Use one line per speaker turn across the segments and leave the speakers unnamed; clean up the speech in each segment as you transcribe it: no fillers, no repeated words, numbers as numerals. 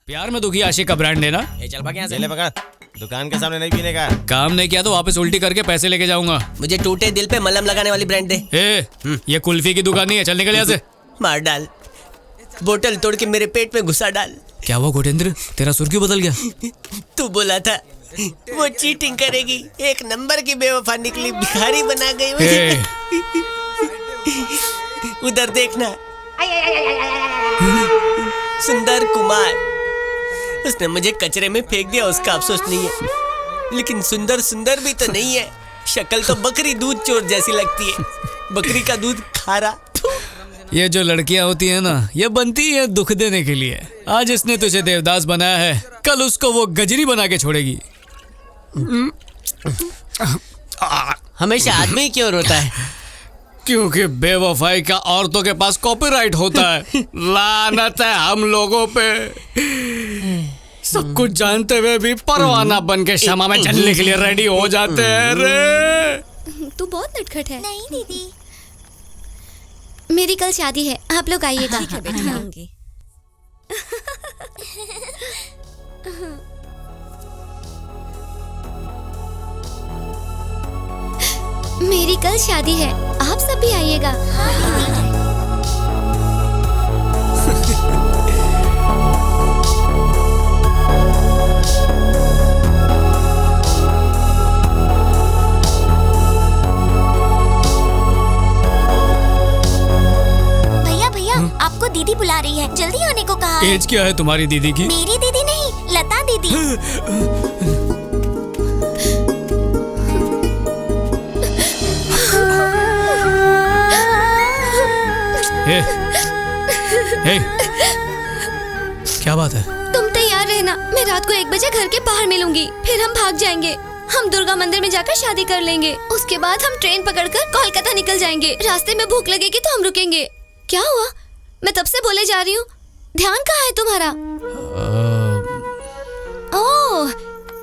प्यार में दुखी आशिक का ब्रांड देना।
चल भाग यहाँ से।
ले पकड़, दुकान के सामने नहीं पीने का।
काम नहीं किया तो वापस उल्टी करके पैसे लेके जाऊंगा।
मुझे टूटे दिल पे मलहम लगाने वाली ब्रांड दे।
ये कुल्फी की दुकान नहीं है, चल निकल यहाँ से।
मार डाल, बोतल तोड़ के मेरे पेट में घुसा डाल।
क्या हुआ गोटेंद्र, तेरा सुर क्यों बदल गया?
तू बोला था वो चीटिंग करेगी, एक नंबर की बेवफा निकली, भिखारी बना गई मुझे। उधर देखना, सुंदर कुमार, उसने मुझे कचरे में फेंक दिया, उसका अफसोस नहीं है। लेकिन सुंदर सुंदर भी तो नहीं है, शक्ल तो बकरी दूध चोर जैसी लगती है, बकरी का दूध खारा।
ये जो लड़कियां होती है ना, ये बनती है दुख देने के लिए। आज इसने तुझे देवदास बनाया है, कल उसको वो गजरी बना के छोड़ेगी।
हमेशा आदमी क्यों रोता है?
क्योंकि बेवफाई का औरतों के पास कॉपीराइट होता है। लानत है हम लोगों पे, सब कुछ जानते हुए भी परवाना बन के क्षमा में चलने के लिए रेडी हो जाते हैं रे।
तू बहुत नटखट है।
नहीं दीदी,
मेरी कल शादी है, आप लोग आइएगा।
ठीक है बेटी, आऊंगी।
मेरी कल शादी है, आप सब भी आइएगा।
भैया भैया, आपको दीदी बुला रही है, जल्दी आने को कहा है।
एज क्या है तुम्हारी दीदी की?
मेरी दीदी नहीं, लता दीदी।
हे, हे, क्या बात है?
तुम तैयार रहना, मैं रात को 1 बजे घर के बाहर मिलूंगी, फिर हम भाग जाएंगे। हम दुर्गा मंदिर में जाकर शादी कर लेंगे, उसके बाद हम ट्रेन पकड़कर कोलकाता निकल जाएंगे। रास्ते में भूख लगेगी तो हम रुकेंगे। क्या हुआ? मैं तब से बोले जा रही हूँ, ध्यान कहाँ है तुम्हारा? ओह,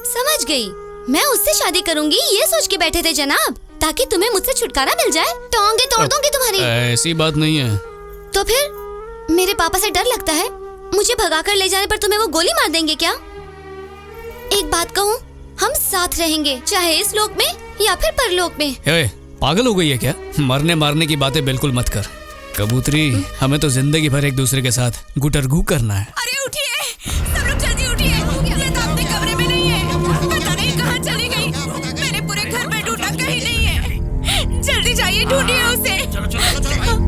समझ गई, मैं उससे शादी करूंगी ये सोच के बैठे थे जनाब, ताकि तुम्हें मुझसे छुटकारा मिल जाए। टोंगे तोड़ दूंगी तुम्हारी।
ऐसी बात नहीं है।
तो फिर मेरे पापा से डर लगता है, मुझे भगाकर ले जाने पर तुम्हें वो गोली मार देंगे क्या? एक बात कहूँ, हम साथ रहेंगे, चाहे इस लोक में या फिर परलोक में।
पागल हो गई है क्या? मरने मारने की बातें बिल्कुल मत कर कबूतरी, हमें तो जिंदगी भर एक दूसरे के साथ गुटरगू करना है।
अरे उठिए, सब लोग जल्दी उठिए, ये तो अपने कमरे में नहीं है, पता नहीं कहाँ चली गई। मैंने पूरे घर में ढूंढा, कहीं नहीं है, जल्दी जाइए, ढूंढिए उसे।
चलो चलो चलो चलो।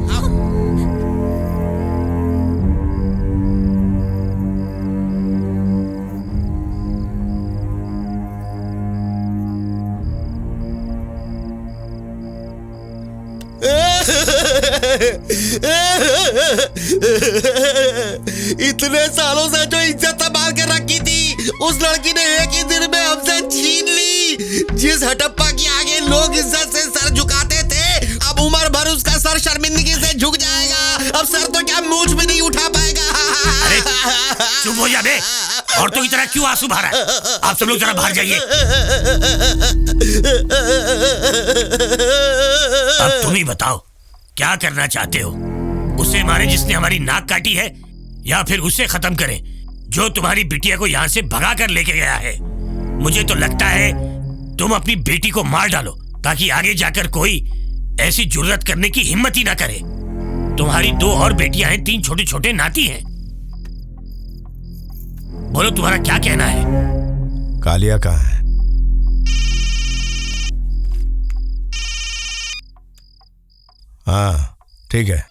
इतने सालों से जो इज्जत संभाल के रखी थी, उस लड़की ने एक ही दिन में हमसे छीन ली। जिस हटप्पा के आगे लोग इज्जत से सर झुकाते थे, अब उम्र भर उसका सर शर्मिंदगी से झुक जाएगा। अब सर तो क्या मूंछ भी नहीं उठा पाएगा।
अरे चुप हो जा बे, औरतों की तरह क्यों आंसू बहा रहा है? आप सब लोग जरा बाहर जाइए। अब तुम ही बताओ, क्या करना चाहते हो? उसे मारे जिसने हमारी नाक काटी है, या फिर उसे खत्म करें जो तुम्हारी बिटिया को यहाँ से भगा कर लेके गया है? मुझे तो लगता है तुम अपनी बेटी को मार डालो, ताकि आगे जाकर कोई ऐसी जुर्रत करने की हिम्मत ही ना करे। तुम्हारी 2 और बेटियां हैं, 3 छोटे छोटे नाती हैं। बोलो तुम्हारा क्या कहना है?
कालिया कहाँ है? हाँ ठीक है।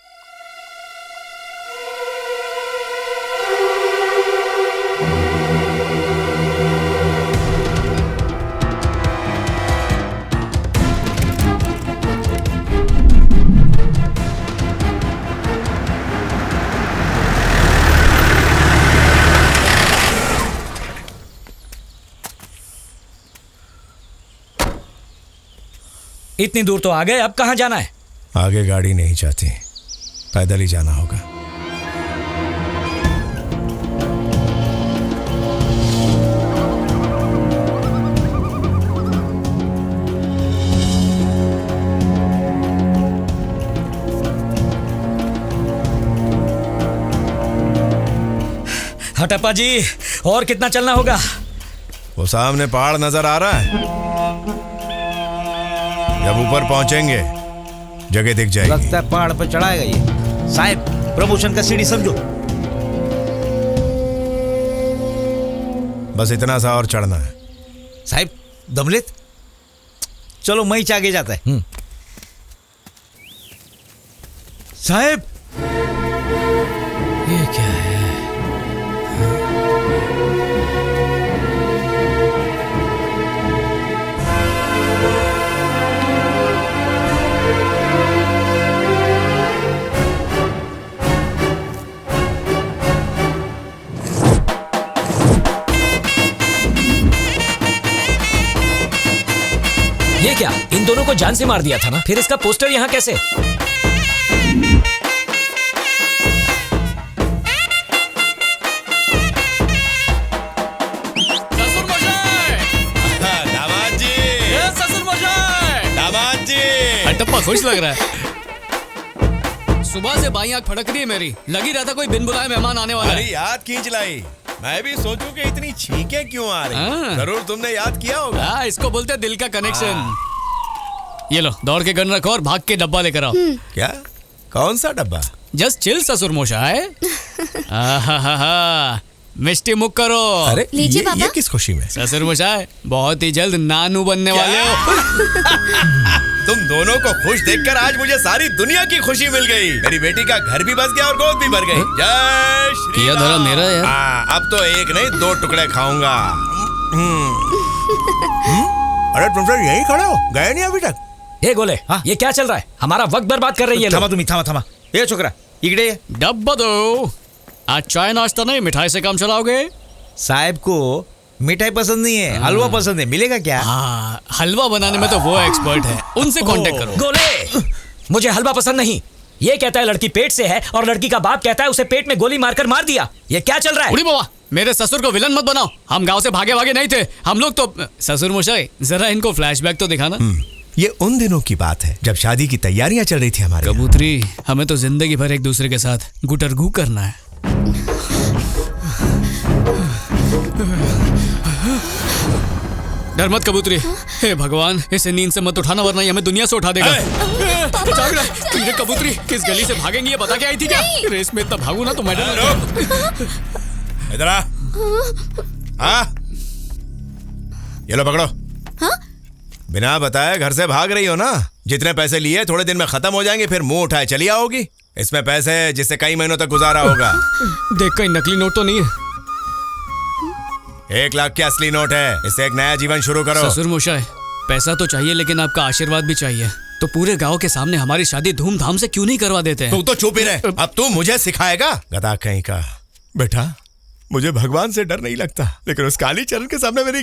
इतनी दूर तो आ गए, अब कहाँ जाना है?
आगे गाड़ी नहीं जाती, पैदल ही जाना होगा।
हटप्पा जी, और कितना चलना होगा?
वो सामने पहाड़ नजर आ रहा है, जब ऊपर पहुंचेंगे जगह दिख जाएगी।
लगता है पहाड़ पर चढ़ाएगा ये। साहब, प्रमोशन का सीढ़ी समझो।
बस इतना सा और चढ़ना है।
साहब, दमलेत, चलो मैं आगे जाता है। साहब,
ये क्या है?
ये क्या? इन दोनों को जान से मार दिया था ना, फिर इसका पोस्टर यहाँ कैसे?
दामाद जी, दामाद जी।
हटप्पा खुश लग रहा है। सुबह से बाई आंख फड़क रही है मेरी, लगी रहता कोई बिन बुलाए मेहमान आने वाला
अरे
है।
याद खींच लाई। मैं भी सोचूं कि इतनी छींकें क्यों आ रही।
हाँ।
जरूर तुमने याद किया होगा।
हाँ, इसको बोलते हैं दिल का कनेक्शन। ये लो, दौड़ के गन रखो और भाग के डब्बा लेकर आओ।
क्या? कौन सा डब्बा?
जस्ट चिल ससुर मोशाय। आहा, मिष्टी मुख करो।
अरे
लीजिए
ये
पापा।
किस खुशी में?
ससुर मोशाय, बहुत ही जल्द नानू बनने वाले हो।
तुम दोनों को खुश देखकर आज मुझे सारी दुनिया की खुशी मिल गई। मेरी बेटी का घर भी बस गया और गोद भी भर गई। जय श्री
किया धरा
राम।
मेरा यार।
अब तो एक नहीं 2 टुकड़े खाऊंगा। अरे तुम सब यहीं खड़े हो, गए नहीं अभी तक?
ये गोले, ये क्या चल रहा है? हमारा वक्त बर्बाद कर रही है।
थामा तुम्ही, थामा। ये छोकरा इकडे ये।
डब्बा दो। आज चाय नाश्ता नहीं, मिठाई से काम चलाओगे?
साहब को मिठाई पसंद नहीं है, हलवा पसंद है, मिलेगा क्या?
हाँ, हलवा बनाने में तो वो एक्सपर्ट है, उनसे कांटेक्ट करो।
गोले, मुझे हलवा पसंद नहीं। ये कहता है लड़की पेट से है और लड़की का बाप कहता है उसे पेट में गोली मारकर मार दिया। ये क्या चल रहा है?
उड़ी बाबा, मेरे ससुर को विलन मत बनाओ। हम गांव से भागे भागे नहीं थे, हम लोग तो। ससुर मोशाई, जरा इनको फ्लैशबैक तो दिखाना।
ये उन दिनों की बात है जब शादी की तैयारियां चल रही थी हमारे यहाँ।
कबूतरी, हमें तो जिंदगी भर एक दूसरे के साथ गुटरगू करना है। डर मत कबूतरी। हे भगवान, इसे नींद से मत उठाना वरना ये हमें दुनिया से उठा देगा। जाग रहा। ये कबूतरी किस गली से भागेंगी ये बता के आई थी क्या? रेस में इतना भागू ना तो मेडल।
इधर आ। हाँ? ये लो पकड़ो। बिना बताए घर से भाग रही हो ना? जितने पैसे लिए थोड़े दिन में खत्म हो जाएंगे, फिर मुंह उठाए चली आओगी। इसमें पैसे है जिससे कई महीनों तक गुजारा होगा।
देख, कहीं नकली नोट तो नहीं है?
1 लाख के असली नोट है। इससे एक नया जीवन शुरू करो।
ससुर मोशाय, पैसा तो चाहिए लेकिन आपका आशीर्वाद भी चाहिए। तो पूरे गांव के सामने हमारी शादी धूमधाम से क्यों नहीं करवा देते हैं?
तू तो चुप ही रहे। अब तू मुझे सिखाएगा? गधा कहीं का। बेटा, मुझे भगवान से डर नहीं लगता, लेकिन उस काली चरण के सामने मेरी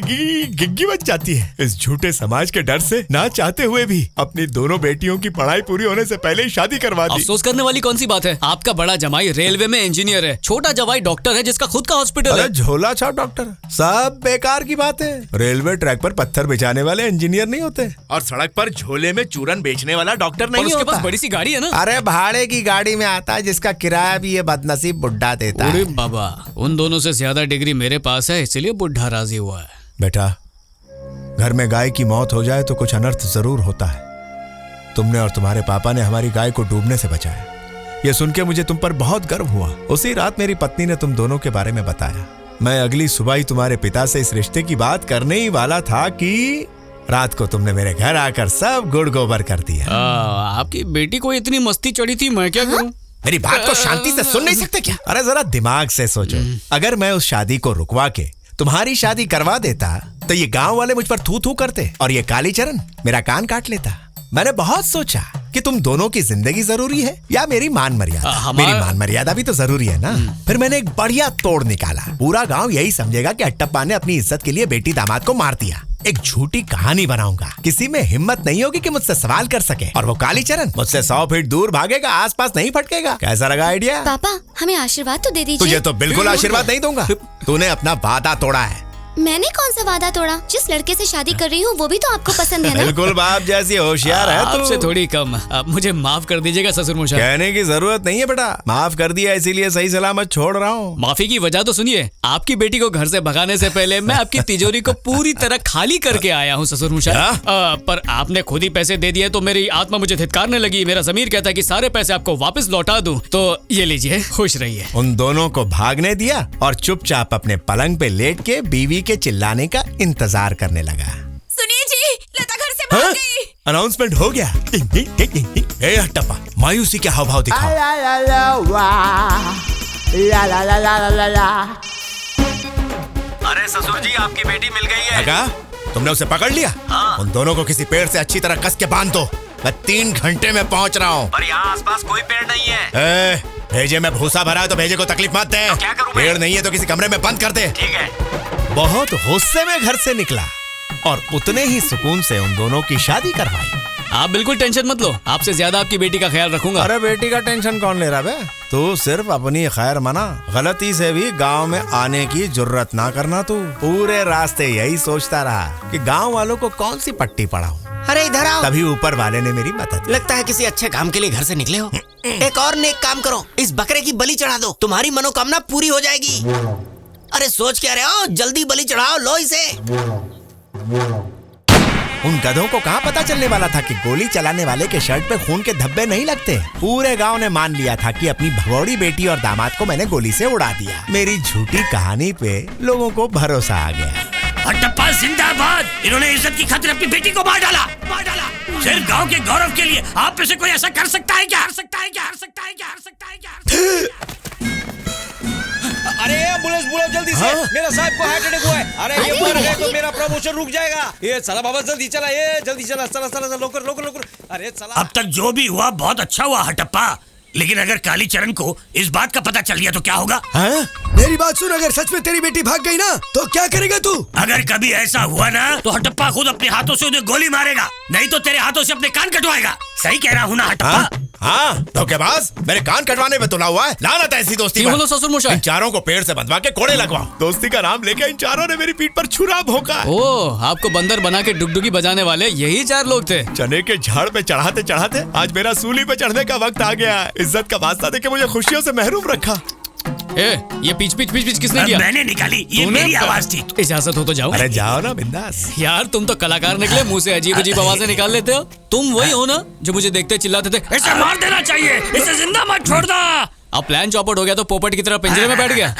गिग्गी बच जाती है। इस झूठे समाज के डर से ना चाहते हुए भी अपनी दोनों बेटियों की पढ़ाई पूरी होने से पहले ही शादी करवा दी।
अफसोस करने वाली कौन सी बात है? आपका बड़ा जमाई रेलवे में इंजीनियर है, छोटा जवाई डॉक्टर है जिसका खुद का हॉस्पिटल
अरे
है।
झोला छाप डॉक्टर, सब बेकार की बात है। रेलवे ट्रैक पर पत्थर बिछाने वाले इंजीनियर नहीं होते, और सड़क पर झोले में चूरन बेचने वाला डॉक्टर
और
नहीं
उसके
होता।
पास बड़ी सी गाड़ी है ना।
अरे भाड़े की गाड़ी में आता है जिसका किराया भी ये बदनसीब बुड्ढा देता
अरे
है।
बाबा, उन दोनों से ज्यादा डिग्री मेरे पास है, इसलिए बुढ़ा राजी हुआ है।
बेटा, घर में गाय की मौत हो जाए तो कुछ अनर्थ जरूर होता है। तुमने और तुम्हारे पापा ने हमारी गाय को डूबने से बचाया। ये सुन के मुझे तुम पर बहुत गर्व हुआ। उसी रात मेरी पत्नी ने तुम दोनों के बारे में बताया। मैं अगली सुबह ही तुम्हारे पिता से इस रिश्ते की बात करने ही वाला था कि रात को तुमने मेरे घर आकर सब गुड़ गोबर कर दिया।
आपकी बेटी को इतनी मस्ती चढ़ी थी, मैं क्या करूं?
मेरी बात को शांति से सुन नहीं सकते क्या? अरे जरा दिमाग से सोचो, अगर मैं उस शादी को रुकवा के तुम्हारी शादी करवा देता तो ये गांव वाले मुझ पर थू थू करते और ये काली चरण मेरा कान काट लेता। मैंने बहुत सोचा कि तुम दोनों की जिंदगी जरूरी है या मेरी मान मर्यादा। मेरी मान मर्यादा भी तो जरूरी है ना। फिर मैंने एक बढ़िया तोड़ निकाला। पूरा गांव यही समझेगा कि अट्टप्पा ने अपनी इज्जत के लिए बेटी दामाद को मार दिया। एक झूठी कहानी बनाऊंगा, किसी में हिम्मत नहीं होगी कि मुझसे सवाल कर सके, और वो काली चरण मुझसे 100 फीट दूर भागेगा, आसपास नहीं फटकेगा। कैसा लगा आइडिया?
पापा, हमें आशीर्वाद तो दे दीजिए।
तुझे तो बिल्कुल आशीर्वाद नहीं दूंगा। तूने अपना वादा तोड़ा है।
मैंने कौन सा वादा तोड़ा? जिस लड़के से शादी कर रही हूँ वो भी तो आपको पसंद है ना?
बिल्कुल बाप जैसी होशियार है तू।
आपसे थोड़ी कम। आप मुझे माफ कर दीजिएगा ससुर मशाई।
कहने की जरूरत नहीं है बेटा, माफ कर दिया इसीलिए सही सलामत छोड़ रहा हूँ।
माफी की वजह तो सुनिए। आपकी बेटी को घर से भगाने से पहले मैं आपकी तिजोरी को पूरी तरह खाली करके आया हूँ ससुर मशाई। पर आपने खुद ही पैसे दे दिए तो मेरी आत्मा मुझे धिक्कारने लगी। मेरा ज़मीर कहता है कि सारे पैसे आपको वापस लौटा दूं। तो ये लीजिए, खुश रहिए।
उन दोनों को भागने दिया और चुपचाप अपने पलंग पे लेट के बीवी के चिल्लाने का इंतजार करने लगा।
सुनिए जी, लता घर से भाग गई।
अनाउंसमेंट हो गया। ए हट्टप्पा, मायूसी के हाव भाव दिखाओ।
अरे ससुर जी, आपकी बेटी मिल गई है।
लगा? तुमने उसे पकड़ लिया?
हाँ।
उन दोनों को किसी पेड़ से अच्छी तरह कस के बांध दो। मैं 3 घंटे में पहुंच रहा हूँ।
पर यहाँ आसपास कोई पेड़ नहीं है।
भेजे में भूसा भरा है तो भेजे को तकलीफ मत दे।
तो क्या करूं मैं?
पेड़ नहीं है तो किसी कमरे में बंद कर दे।
ठीक है।
बहुत गुस्से में घर से निकला और उतने ही सुकून से उन दोनों की शादी करवाई।
आप बिल्कुल टेंशन मत लो, आपसे ज्यादा आपकी बेटी का ख्याल रखूंगा।
अरे बेटी का टेंशन कौन ले रहा बे? तू सिर्फ अपनी खैर मना, गलती से भी गांव में आने की जुर्रत ना करना। तू पूरे रास्ते यही सोचता रहा कि गांव वालों को कौन सी पट्टी पढ़ाऊं।
अरे इधर आओ।
तभी ऊपर वाले ने मेरी मदद की।
लगता है किसी अच्छे काम के लिए घर से निकले हो। एक और नेक काम करो, इस बकरे की बलि चढ़ा दो, तुम्हारी मनोकामना पूरी हो जाएगी। अरे सोच क्या रहे हो, जल्दी बलि चढ़ाओ, लो इसे।
उन गधों को कहाँ पता चलने वाला था कि गोली चलाने वाले के शर्ट पे खून के धब्बे नहीं लगते। पूरे गांव ने मान लिया था कि अपनी भगोड़ी बेटी और दामाद को मैंने गोली से उड़ा दिया। मेरी झूठी कहानी पे लोगों को भरोसा आ गया।
हट्टप्पा जिंदाबाद। इन्होंने इज्जत की खातिर अपनी बेटी को मार डाला। सिर्फ गांव के गौरव के लिए आप में से कोई ऐसा कर सकता है क्या? हार सकता है क्या? हार सकता है क्या? हार सकता है क्या?
अरे एम्बुलेंस बुलाओ जल्दी से। मेरा साहब को हार्ट अटैक हुआ है। अरे ये मर गए तो मेरा प्रमोशन रुक जाएगा। ये चला बाबा, जल्दी चला, ये जल्दी चला, चला लोकर। अरे चला।
अब तक जो भी हुआ बहुत अच्छा हुआ हट्टप्पा, लेकिन अगर कालीचरण को इस बात का पता चल गया तो क्या होगा?
मेरी बात सुन, अगर सच में तेरी बेटी भाग गई ना तो क्या करेगा तू?
अगर कभी ऐसा हुआ ना तो हट्टप्पा खुद अपने हाथों से उन्हें गोली मारेगा, नहीं तो तेरे हाथों से अपने कान कटवाएगा। सही कह रहा हूँ ना हट्टप्पा?
हाँ, धोखेबाज, मेरे कान कटवाने में तुला हुआ है। लानत है ऐसी दोस्ती पर।
ससुर मशाई,
इन चारों को पेड़ से बंधवा के कोड़े लगवाओ। दोस्ती का नाम लेके इन चारों ने मेरी पीठ पर छुरा भोंका।
ओह, आपको बंदर बना के डुगडुगी बजाने वाले यही 4 लोग थे।
चने के झाड़ पे चढ़ाते चढ़ाते आज मेरा सूली पे चढ़ने का वक्त आ गया है। इज्जत का वास्ता देके मुझे खुशियों से महरूम रखा।
ये पीछ किसने किया?
मैंने निकाली, ये मेरी आवाज थी।
इजाजत हो तो जाओ।
अरे जाओ ना बिंदास।
यार तुम तो कलाकार निकले, मुंह से अजीब अजीब आवाजें निकाल लेते हो। तुम वही हो ना जो मुझे देखते चिल्लाते थे
इसे मार देना चाहिए, इसे जिंदा मत छोड़ दो।
अब प्लान चौपट हो गया तो पोपट की तरह पिंजरे में बैठ गया।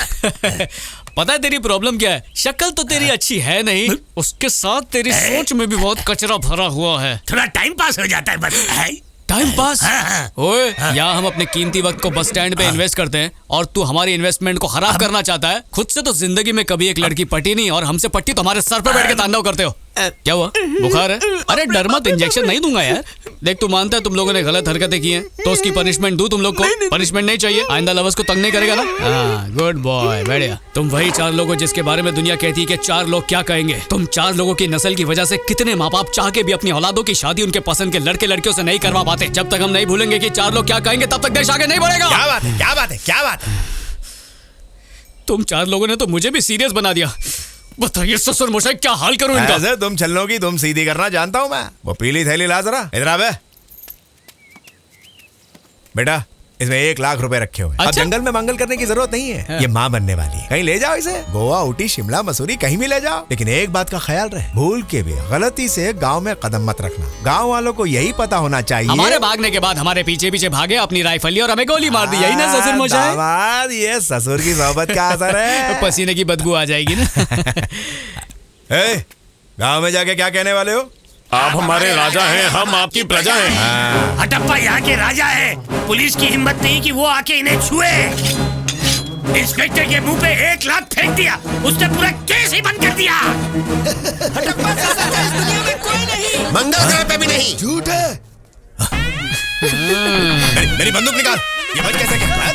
पता है तेरी प्रॉब्लम क्या है? शक्ल तो तेरी अच्छी है नहीं, उसके साथ तेरी सोच में भी बहुत कचरा भरा हुआ है।
थोड़ा टाइम पास हो जाता है बस।
Time pass? ओए, यहाँ हम अपने कीमती वक्त को बस स्टैंड पे इन्वेस्ट करते हैं और तू हमारी इन्वेस्टमेंट को खराब करना चाहता है। खुद से तो जिंदगी में कभी एक लड़की पटी नहीं और हमसे पट्टी तो हमारे सर पे बैठ के तांडव करते हो। क्या हुआ? बुखार है? अरे डर मत, इंजेक्शन नहीं दूंगा यार। देख, तू मानता है तुम लोगों ने गलत हरकतें की हैं तो उसकी पनिशमेंट दूं तुम लोग को? पनिशमेंट नहीं चाहिए? आइंदा लवर्स को तंग नहीं करेगा ना? हाँ, गुड बॉय, बढ़िया। तुम वही 4 लोग हो जिसके बारे में दुनिया कहती है कि 4 लोग क्या कहेंगे। तुम 4 लोगों की नस्ल की वजह से कितने माँ बाप चाह के भी अपनी औलादों की शादी उनके पसंद के लड़के लड़कियों से नहीं करवा पाते। जब तक हम नहीं भूलेंगे कि 4 लोग क्या कहेंगे तब तक देश आगे नहीं बढ़ेगा।
क्या बात है, क्या बात है, क्या बात है?
तुम 4 लोगों ने तो मुझे भी सीरियस बना दिया। बताइए ससुर मशाई, क्या हाल करूं इनका?
ऐसे तुम छल्लों की तुम सीधी करना जानता हूं मैं। वो पीली थैली ला जरा, इधर आ बे। बेटा, इसमें 1 लाख रुपए रखे हुए। अब जंगल में मंगल करने की जरूरत नहीं है। ये माँ बनने वाली है, कहीं ले जाओ इसे। गोवा, ऊटी, शिमला, मसूरी कहीं भी ले जाओ, लेकिन एक बात का ख्याल रहे, भूल के भी गलती से गांव में कदम मत रखना। गांव वालों को यही पता होना चाहिए।
हमारे भागने के बाद हमारे पीछे पीछे भागे, अपनी राइफल ली और हमें गोली मार दी। यही ना ससुर मशाई?
दामाद, ये ससुर की सोहबत का असर है।
पसीने की बदबू आ जाएगी ना।
गांव में जाके क्या कहने वाले हो?
आप हमारे राजा हैं, हम आपकी प्रजा हैं।
हटप्पा यहाँ के राजा है। पुलिस की हिम्मत नहीं कि वो आके इन्हें छुए। इंस्पेक्टर के मुंह पे 1 लाख फेंक दिया, उसने पूरा केस ही बंद कर दिया।
हटप्पा से सच्चा इस दुनिया में कोई नहीं,
मंगल ग्रह पे भी नहीं।
झूठ है।
मेरी बंदूक निकाल। ये बच कैसे गया?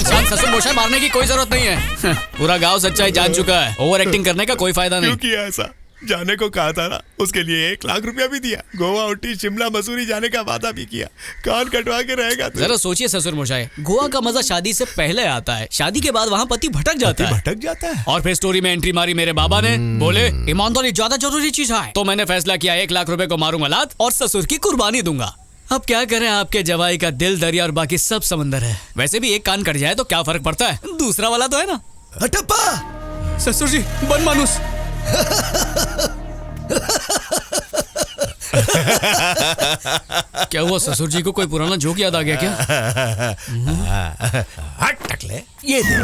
शांत ससुर मशाई, मारने की कोई जरूरत नहीं है। पूरा गांव सच्चाई जान चुका है। ओवर एक्टिंग करने का कोई फायदा नहीं।
किया ऐसा? जाने को कहा था ना, उसके लिए 1 लाख रुपया भी दिया। गोवा, उटी, शिमला, मसूरी जाने का वादा भी किया। कान कटवा के रहेगा तू।
जरा सोचिए ससुर मशाई, गोवा का मजा शादी से पहले आता है, शादी के बाद वहाँ पति भटक जाता है।
भटक जाता है।
और फिर स्टोरी में एंट्री मारी मेरे बाबा ने, बोले ईमानदारी ज्यादा जरूरी चीज है। तो मैंने फैसला किया 1 लाख रुपए को मारूंगा लात और ससुर की कुर्बानी दूंगा। अब क्या करें, आपके जवाई का दिल दरिया और बाकी सब समंदर है। वैसे भी एक कान कट जाए तो क्या फर्क पड़ता है, दूसरा वाला तो है ना।
हटप्पा
ससुर जी बन मानुस। क्या हुआ ससुर जी को कोई पुराना जोक याद आ गया क्या?
हट टकले, ये दे।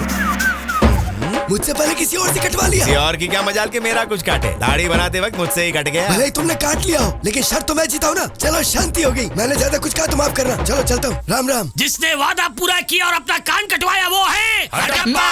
मुझसे पहले किसी और से कटवा लिया।
किसी और की क्या मजाल के मेरा कुछ काटे। दाढ़ी बनाते वक्त मुझसे ही कट गया।
भले ही तुमने काट लिया हो, लेकिन शर्त तो मैं जीता हूँ ना। चलो शांति हो गई, मैंने ज्यादा कुछ कहा तो माफ करना। चलो चलता हूँ, राम राम।
जिसने वादा पूरा किया और अपना कान कटवाया वो है हटप्पा।